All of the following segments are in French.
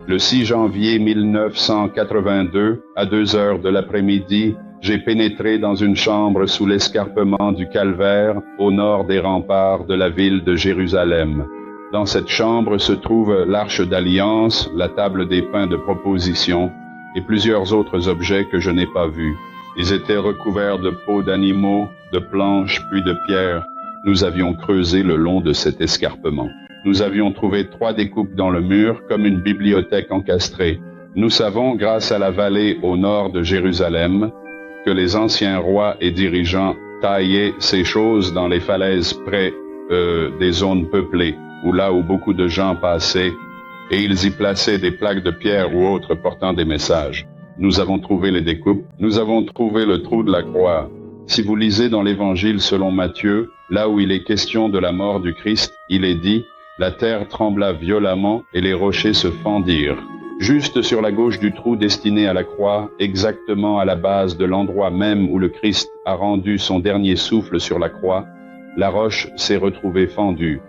Le 6 janvier 1982, à 2 heures de l'après-midi, j'ai pénétré dans une chambre sous l'escarpement du Calvaire, au nord des remparts de la ville de Jérusalem. Dans cette chambre se trouve l'Arche d'Alliance, la table des pains de proposition et plusieurs autres objets que je n'ai pas vus. Ils étaient recouverts de peaux d'animaux, de planches puis de pierres. Nous avions creusé le long de cet escarpement. Nous avions trouvé 3 découpes dans le mur, comme une bibliothèque encastrée. Nous savons, grâce à la vallée au nord de Jérusalem, que les anciens rois et dirigeants taillaient ces choses dans les falaises près des zones peuplées, ou là où beaucoup de gens passaient, et ils y plaçaient des plaques de pierre ou autres portant des messages. Nous avons trouvé les découpes, nous avons trouvé le trou de la croix. Si vous lisez dans l'Évangile selon Matthieu, là où il est question de la mort du Christ, il est dit « La terre trembla violemment et les rochers se fendirent ». Juste sur la gauche du trou destiné à la croix, exactement à la base de l'endroit même où le Christ a rendu son dernier souffle sur la croix, la roche s'est retrouvée fendue.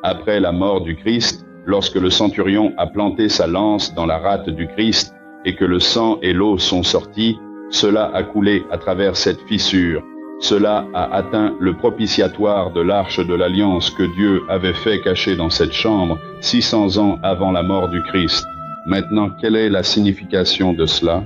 Après la mort du Christ, lorsque le centurion a planté sa lance dans la rate du Christ et que le sang et l'eau sont sortis, cela a coulé à travers cette fissure. Cela a atteint le propitiatoire de l'Arche de l'Alliance que Dieu avait fait cacher dans cette chambre 600 ans avant la mort du Christ. Maintenant, quelle est la signification de cela?